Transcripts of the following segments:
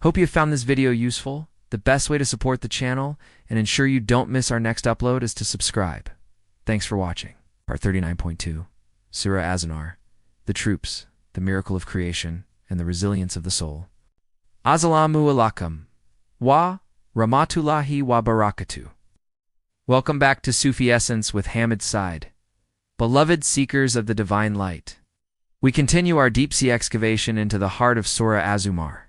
Hope you found this video useful. The best way to support the channel and ensure you don't miss our next upload is to subscribe. Thanks for watching. Part 39.2, Surah Az-Zumar, the troops, the miracle of creation, and the resilience of the soul. Assalamu alaikum wa rahmatullahi wa barakatuh. Welcome back to Sufi Essence with Hammad Syed. Beloved seekers of the divine light, we continue our deep-sea excavation into the heart of Surah Az-Zumar.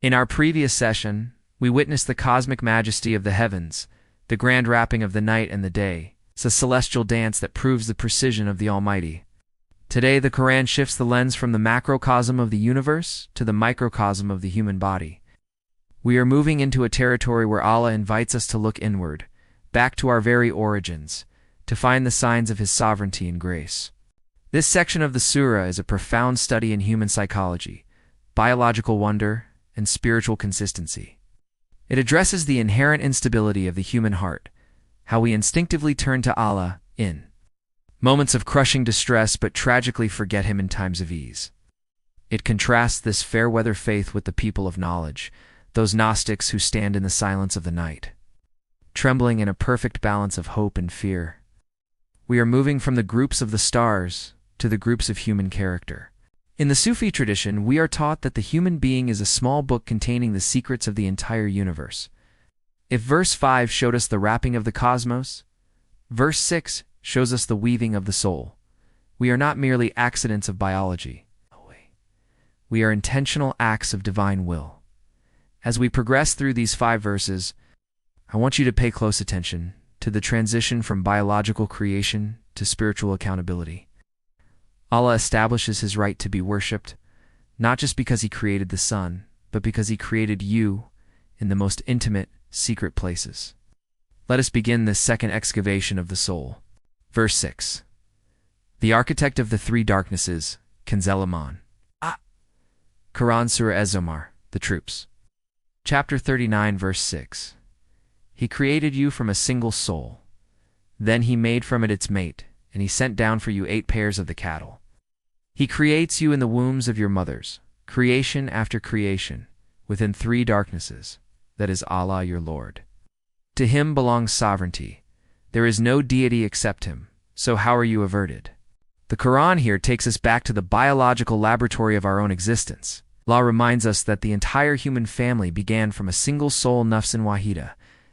In our previous session, we witnessed the cosmic majesty of the heavens, the grand wrapping of the night and the day. It's a celestial dance that proves the precision of the Almighty. Today, the Quran shifts the lens from the macrocosm of the universe to the microcosm of the human body. We are moving into a territory where Allah invites us to look inward, back to our very origins, to find the signs of His sovereignty and grace. This section of the surah is a profound study in human psychology, biological wonder, and spiritual consistency. It addresses the inherent instability of the human heart, how we instinctively turn to Allah in moments of crushing distress but tragically forget Him in times of ease. It contrasts this fair-weather faith with the people of knowledge, those Gnostics who stand in the silence of the night, trembling in a perfect balance of hope and fear. We are moving from the groups of the stars to the groups of human character. In the Sufi tradition, we are taught that the human being is a small book containing the secrets of the entire universe. If verse 5 showed us the wrapping of the cosmos, verse 6 shows us the weaving of the soul. We are not merely accidents of biology. We are intentional acts of divine will. As we progress through these 5 verses, I want you to pay close attention to the transition from biological creation to spiritual accountability. Allah establishes His right to be worshipped, not just because He created the sun, but because He created you in the most intimate, secret places. Let us begin this second excavation of the soul. Verse 6. The architect of the 3 darknesses, Kanzelaman. Quran Surah Az-Zumar, the troops. Chapter 39, verse 6. He created you from a single soul. Then He made from it its mate, and He sent down for you 8 pairs of the cattle. He creates you in the wombs of your mothers, creation after creation, within 3 darknesses. That is Allah your Lord. To Him belongs sovereignty. There is no deity except Him, so how are you averted? The Quran here takes us back to the biological laboratory of our own existence. Allah reminds us that the entire human family began from a single soul, nafsin wahida,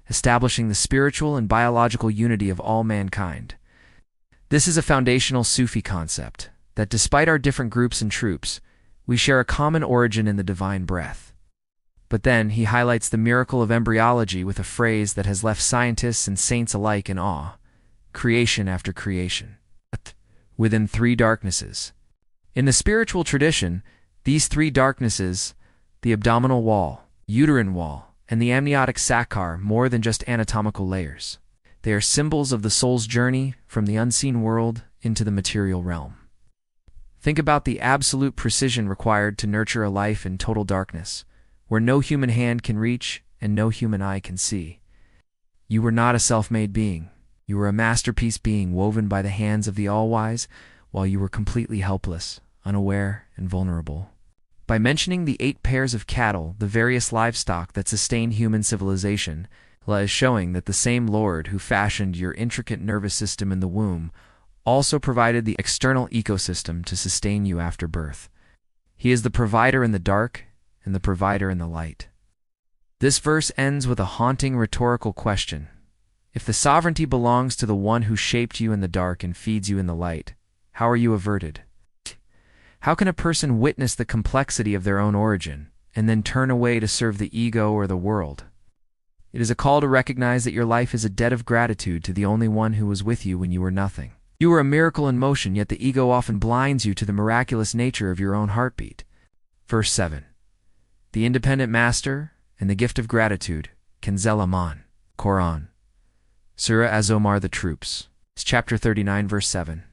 establishing the spiritual and biological unity of all mankind. This is a foundational Sufi concept, that despite our different groups and troops, we share a common origin in the divine breath. But then he highlights the miracle of embryology with a phrase that has left scientists and saints alike in awe: creation after creation, within 3 darknesses. In the spiritual tradition, these 3 darknesses, the abdominal wall, uterine wall, and the amniotic sac, are more than just anatomical layers. They are symbols of the soul's journey from the unseen world into the material realm. Think about the absolute precision required to nurture a life in total darkness, where no human hand can reach and no human eye can see. You were not a self-made being. You were a masterpiece being woven by the hands of the All-Wise, while you were completely helpless, unaware, and vulnerable. By mentioning the 8 pairs of cattle, the various livestock that sustain human civilization, Allah is showing that the same Lord who fashioned your intricate nervous system in the womb also provided the external ecosystem to sustain you after birth. He is the provider in the dark and the provider in the light. This verse ends with a haunting rhetorical question. If the sovereignty belongs to the one who shaped you in the dark and feeds you in the light, how are you averted? How can a person witness the complexity of their own origin and then turn away to serve the ego or the world? It is a call to recognize that your life is a debt of gratitude to the only one who was with you when you were nothing. You were a miracle in motion, yet the ego often blinds you to the miraculous nature of your own heartbeat. Verse 7. The independent master and the gift of gratitude, Kanzelaman. Quran Surah Az-Zumar, the troops. It's chapter 39, verse 7.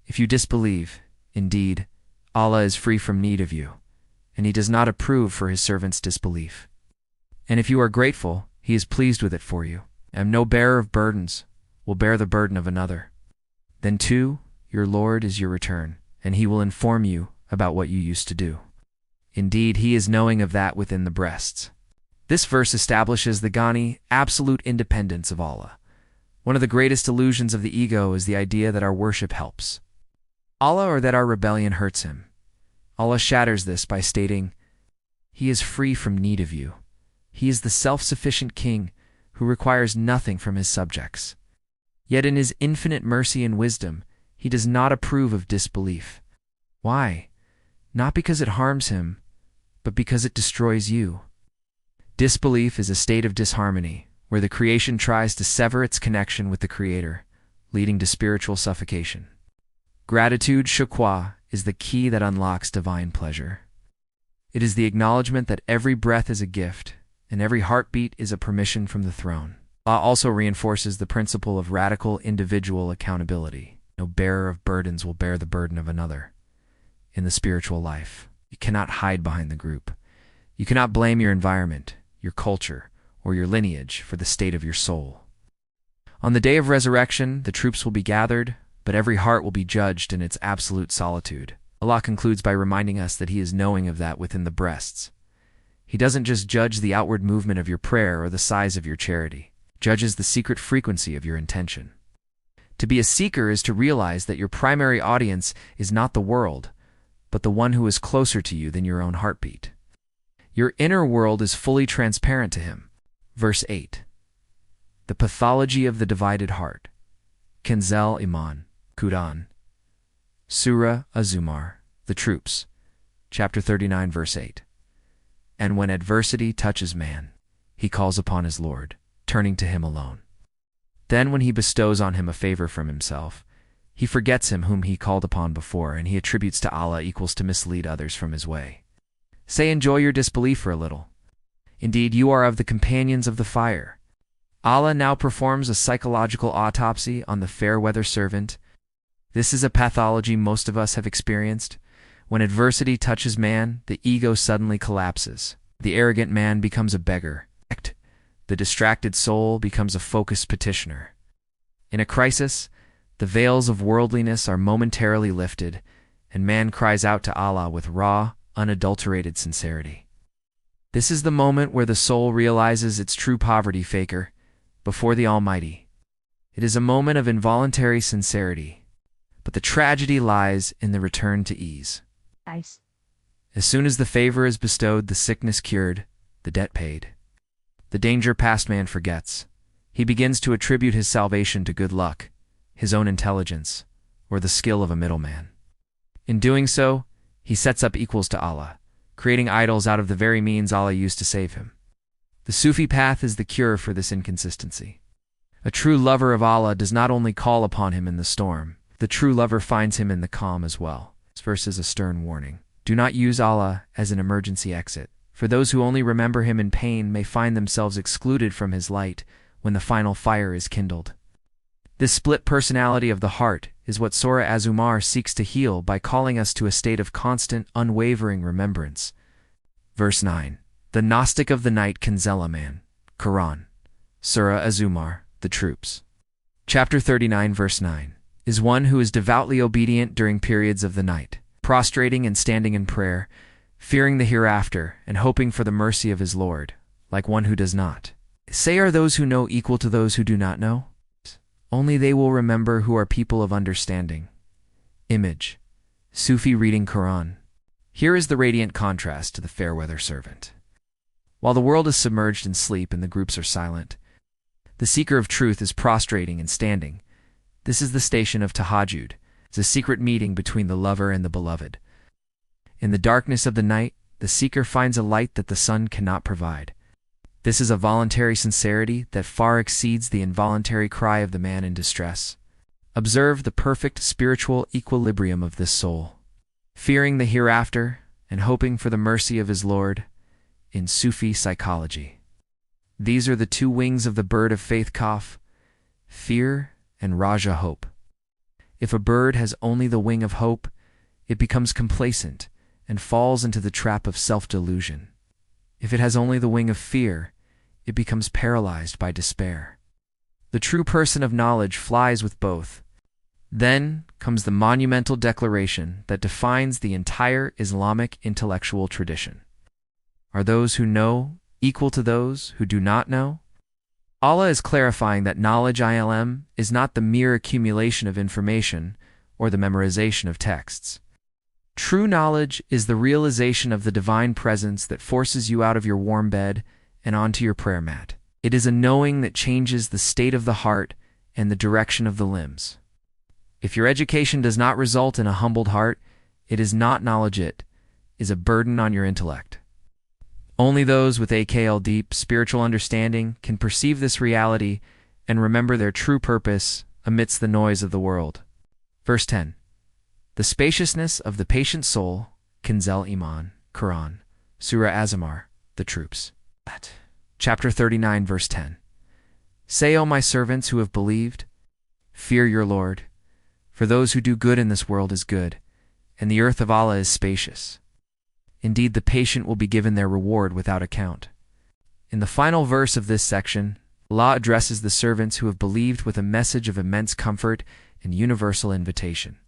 If you disbelieve, indeed, Allah is free from need of you, and He does not approve for His servants' disbelief. And if you are grateful, He is pleased with it for you. And no bearer of burdens will bear the burden of another. Then too, your Lord is your return, and He will inform you about what you used to do. Indeed, he is knowing of that within the breasts. This verse establishes the Ghani absolute independence of Allah. One of the greatest illusions of the ego is the idea that our worship helps Allah or that our rebellion hurts him. Allah shatters this by stating, "He is free from need of you. He is the self-sufficient king who requires nothing from his subjects. Yet in his infinite mercy and wisdom, he does not approve of disbelief." Why? Not because it harms him, but because it destroys you. Disbelief is a state of disharmony, where the creation tries to sever its connection with the Creator, leading to spiritual suffocation. Gratitude, shukwa, is the key that unlocks divine pleasure. It is the acknowledgement that every breath is a gift, and every heartbeat is a permission from the throne. Allah also reinforces the principle of radical individual accountability. No bearer of burdens will bear the burden of another. In the spiritual life, you cannot hide behind the group. You cannot blame your environment, your culture, or your lineage for the state of your soul. On the day of resurrection, the troops will be gathered, but every heart will be judged in its absolute solitude. Allah concludes by reminding us that He is knowing of that within the breasts. He doesn't just judge the outward movement of your prayer or the size of your charity. He judges the secret frequency of your intention. To be a seeker is to realize that your primary audience is not the world, but the one who is closer to you than your own heartbeat. Your inner world is fully transparent to Him. Verse 8. The pathology of the divided heart. Kenzel Iman, Quran. Surah Az-Zumar, the troops. Chapter 39, verse 8. And when adversity touches man, he calls upon his Lord, turning to Him alone. Then when He bestows on him a favor from Himself, he forgets Him whom he called upon before, and he attributes to Allah equals to mislead others from His way. Say, enjoy your disbelief for a little. Indeed, you are of the companions of the fire. Allah now performs a psychological autopsy on the fair-weather servant. This is a pathology most of us have experienced. When adversity touches man, the ego suddenly collapses. The arrogant man becomes a beggar. The distracted soul becomes a focused petitioner. In a crisis, the veils of worldliness are momentarily lifted, and man cries out to Allah with raw, unadulterated sincerity. This is the moment where the soul realizes its true poverty faker before the Almighty. It is a moment of involuntary sincerity, but the tragedy lies in the return to ease. Nice. As soon as the favor is bestowed, the sickness cured, the debt paid. The danger past man forgets. He begins to attribute his salvation to good luck, his own intelligence, or the skill of a middleman. In doing so, he sets up equals to Allah, creating idols out of the very means Allah used to save him. The Sufi path is the cure for this inconsistency. A true lover of Allah does not only call upon Him in the storm, the true lover finds Him in the calm as well. This verse is a stern warning. Do not use Allah as an emergency exit, for those who only remember Him in pain may find themselves excluded from His light when the final fire is kindled. This split personality of the heart is what Surah Az-Zumar seeks to heal by calling us to a state of constant, unwavering remembrance. Verse 9. The Gnostic of the night Kanzela man. Quran. Surah Az-Zumar, the troops. Chapter 39, verse 9. Is one who is devoutly obedient during periods of the night, prostrating and standing in prayer, fearing the hereafter, and hoping for the mercy of his Lord, like one who does not. Say, are those who know equal to those who do not know? Only they will remember who are people of understanding. Image. Sufi reading Quran. Here is the radiant contrast to the fair-weather servant. While the world is submerged in sleep and the groups are silent, the seeker of truth is prostrating and standing. This is the station of tahajjud. It's a secret meeting between the lover and the beloved. In the darkness of the night, the seeker finds a light that the sun cannot provide. This is a voluntary sincerity that far exceeds the involuntary cry of the man in distress. Observe the perfect spiritual equilibrium of this soul. Fearing the hereafter and hoping for the mercy of his Lord in Sufi psychology. These are the two wings of the bird of faith, Kaf, fear and Raja, hope. If a bird has only the wing of hope, it becomes complacent and falls into the trap of self-delusion. If it has only the wing of fear, it becomes paralyzed by despair. The true person of knowledge flies with both. Then comes the monumental declaration that defines the entire Islamic intellectual tradition. Are those who know equal to those who do not know? Allah is clarifying that knowledge ilm is not the mere accumulation of information or the memorization of texts. True knowledge is the realization of the divine presence that forces you out of your warm bed and onto your prayer mat. It is a knowing that changes the state of the heart and the direction of the limbs. If your education does not result in a humbled heart, it is not knowledge, it is a burden on your intellect. Only those with AKL deep spiritual understanding can perceive this reality and remember their true purpose amidst the noise of the world. Verse 10. The spaciousness of the patient soul, Kanzel Iman, Quran, Surah Az-Zumar, the troops. Chapter 39, verse 10. Say, O my servants who have believed, fear your Lord, for those who do good in this world is good, and the earth of Allah is spacious. Indeed, the patient will be given their reward without account. In the final verse of this section, Allah addresses the servants who have believed with a message of immense comfort and universal invitation.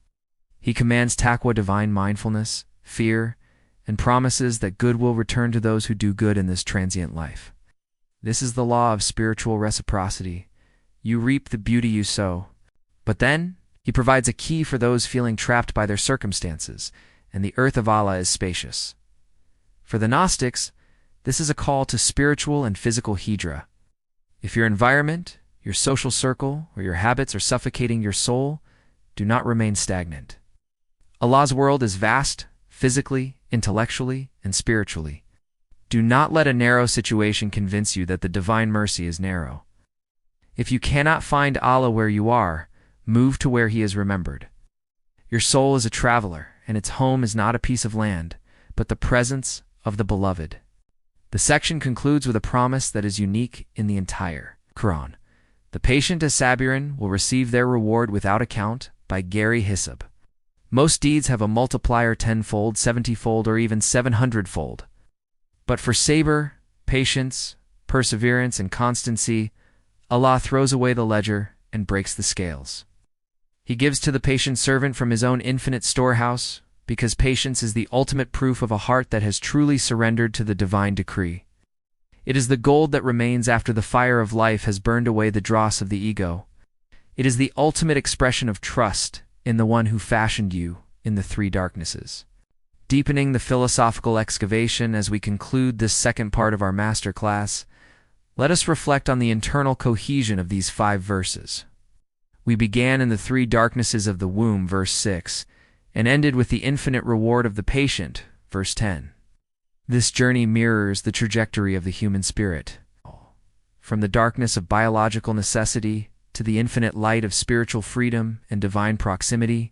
He commands taqwa, divine mindfulness, fear, and promises that good will return to those who do good in this transient life. This is the law of spiritual reciprocity. You reap the beauty you sow. But then, He provides a key for those feeling trapped by their circumstances, and the earth of Allah is spacious. For the Gnostics, this is a call to spiritual and physical hijra. If your environment, your social circle, or your habits are suffocating your soul, do not remain stagnant. Allah's world is vast, physically, intellectually, and spiritually. Do not let a narrow situation convince you that the divine mercy is narrow. If you cannot find Allah where you are, move to where He is remembered. Your soul is a traveler, and its home is not a piece of land, but the presence of the Beloved. The section concludes with a promise that is unique in the entire Quran. The patient as Sabirin will receive their reward without account by Gary Hisab. Most deeds have a multiplier 10-fold, 70-fold, or even 700-fold. But for Sabr, patience, perseverance, and constancy, Allah throws away the ledger and breaks the scales. He gives to the patient servant from His own infinite storehouse, because patience is the ultimate proof of a heart that has truly surrendered to the divine decree. It is the gold that remains after the fire of life has burned away the dross of the ego. It is the ultimate expression of trust in the one who fashioned you in the three darknesses. Deepening the philosophical excavation as we conclude this second part of our master class, let us reflect on the internal cohesion of these 5 verses. We began in the three darknesses of the womb, verse 6, and ended with the infinite reward of the patient, verse 10. This journey mirrors the trajectory of the human spirit, from the darkness of biological necessity to the infinite light of spiritual freedom and divine proximity.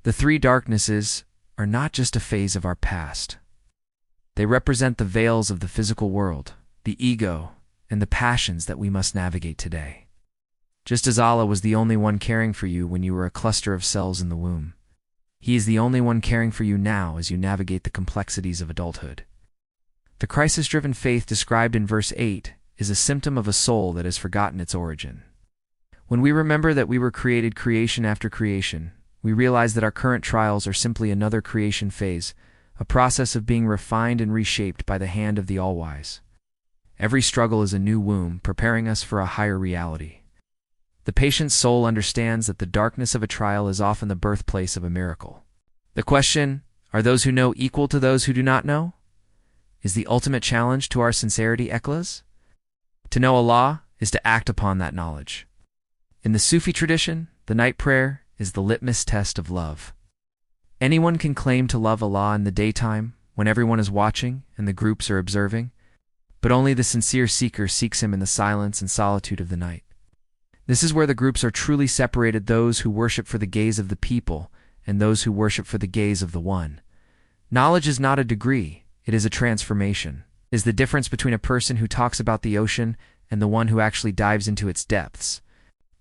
The three darknesses are not just a phase of our past. They represent the veils of the physical world, the ego, and the passions that we must navigate today. Just as Allah was the only one caring for you when you were a cluster of cells in the womb, He is the only one caring for you now as you navigate the complexities of adulthood. The crisis-driven faith described in verse 8 is a symptom of a soul that has forgotten its origin. When we remember that we were created creation after creation, we realize that our current trials are simply another creation phase, a process of being refined and reshaped by the hand of the All-Wise. Every struggle is a new womb, preparing us for a higher reality. The patient's soul understands that the darkness of a trial is often the birthplace of a miracle. The question, are those who know equal to those who do not know? Is the ultimate challenge to our sincerity, Eklas? To know Allah is to act upon that knowledge. In the Sufi tradition, the night prayer is the litmus test of love. Anyone can claim to love Allah in the daytime, when everyone is watching and the groups are observing, but only the sincere seeker seeks Him in the silence and solitude of the night. This is where the groups are truly separated, those who worship for the gaze of the people and those who worship for the gaze of the One. Knowledge is not a degree, it is a transformation. It is the difference between a person who talks about the ocean and the one who actually dives into its depths.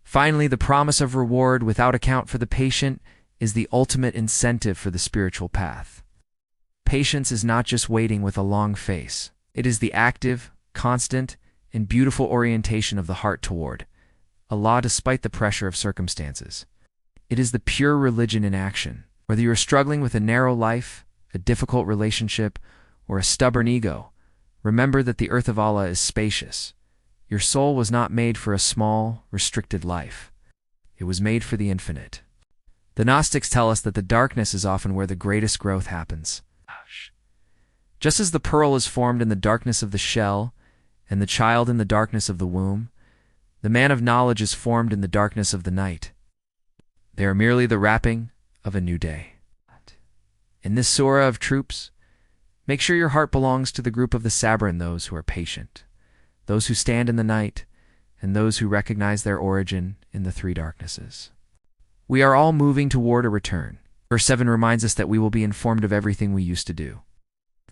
Finally, the promise of reward without account for the patient is the ultimate incentive for the spiritual path. Patience is not just waiting with a long face. It is the active, constant, and beautiful orientation of the heart toward Allah despite the pressure of circumstances. It is the pure religion in action. Whether you are struggling with a narrow life, a difficult relationship, or a stubborn ego, remember that the earth of Allah is spacious. Your soul was not made for a small, restricted life. It was made for the infinite. The Gnostics tell us that the darkness is often where the greatest growth happens. Just as the pearl is formed in the darkness of the shell, and the child in the darkness of the womb, the man of knowledge is formed in the darkness of the night. They are merely the wrapping of a new day. In this Surah of Troops, make sure your heart belongs to the group of the Sabr, and those who are patient, those who stand in the night, and those who recognize their origin in the three darknesses. We are all moving toward a return. Verse 7 reminds us that we will be informed of everything we used to do.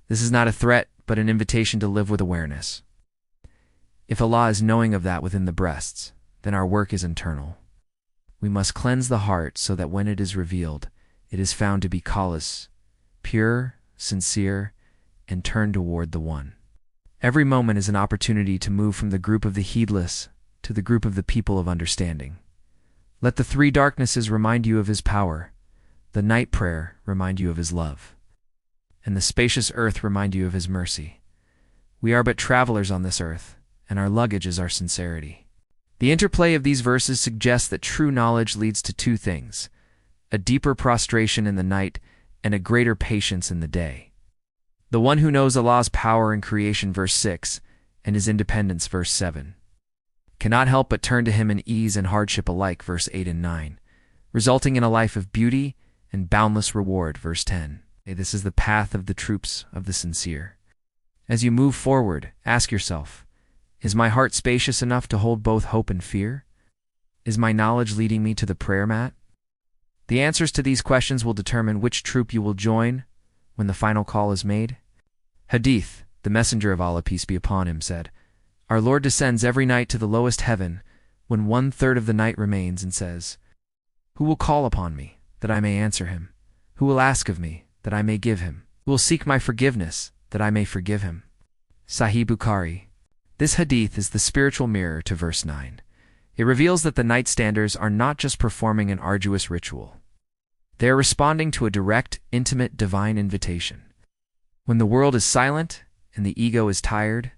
This is not a threat, but an invitation to live with awareness. If Allah is knowing of that within the breasts, then our work is internal. We must cleanse the heart so that when it is revealed, it is found to be callous, pure, sincere, and turned toward the One. Every moment is an opportunity to move from the group of the heedless to the group of the people of understanding. Let the three darknesses remind you of His power, the night prayer remind you of His love, and the spacious earth remind you of His mercy. We are but travelers on this earth, and our luggage is our sincerity. The interplay of these verses suggests that true knowledge leads to two things: a deeper prostration in the night and a greater patience in the day. The one who knows Allah's power in creation, verse 6, and His independence, verse 7, cannot help but turn to Him in ease and hardship alike, verse 8 and 9, resulting in a life of beauty and boundless reward, verse 10. This is the path of the troops of the sincere. As you move forward, ask yourself, is my heart spacious enough to hold both hope and fear? Is my knowledge leading me to the prayer mat? The answers to these questions will determine which troop you will join when the final call is made. Hadith, the Messenger of Allah, peace be upon him, said, "Our Lord descends every night to the lowest heaven when 1/3 of the night remains and says, 'Who will call upon me, that I may answer him? Who will ask of me, that I may give him? Who will seek my forgiveness, that I may forgive him?'" Sahih Bukhari. This hadith is the spiritual mirror to verse 9. It reveals that the nightstanders are not just performing an arduous ritual. They are responding to a direct, intimate, divine invitation. When the world is silent and the ego is tired,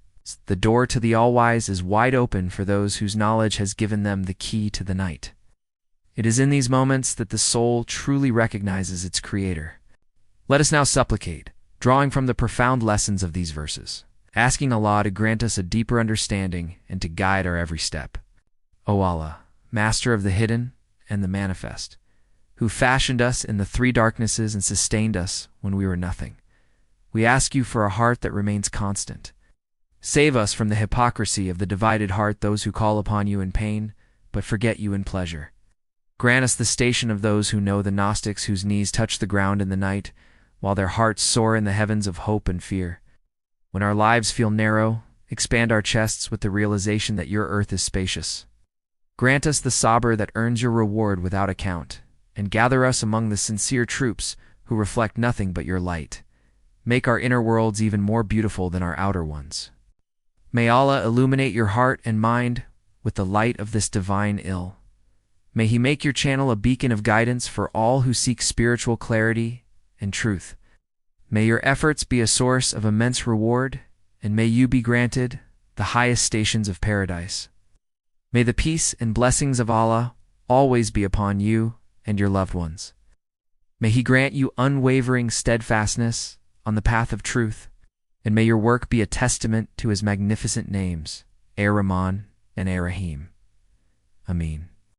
the door to the All-Wise is wide open for those whose knowledge has given them the key to the night. It is in these moments that the soul truly recognizes its Creator. Let us now supplicate, drawing from the profound lessons of these verses, asking Allah to grant us a deeper understanding and to guide our every step. O Allah, Master of the hidden and the manifest, who fashioned us in the three darknesses and sustained us when we were nothing, we ask you for a heart that remains constant. Save us from the hypocrisy of the divided heart, those who call upon you in pain, but forget you in pleasure. Grant us the station of those who know the Gnostics, whose knees touch the ground in the night, while their hearts soar in the heavens of hope and fear. When our lives feel narrow, expand our chests with the realization that your earth is spacious. Grant us the Sabr that earns your reward without account, and gather us among the sincere troops who reflect nothing but your light. Make our inner worlds even more beautiful than our outer ones. May Allah illuminate your heart and mind with the light of this divine ill. May He make your channel a beacon of guidance for all who seek spiritual clarity and truth. May your efforts be a source of immense reward, and may you be granted the highest stations of paradise. May the peace and blessings of Allah always be upon you and your loved ones. May He grant you unwavering steadfastness on the path of truth, and may your work be a testament to His magnificent names, Ar-Rahman and Ar-Rahim. Ameen.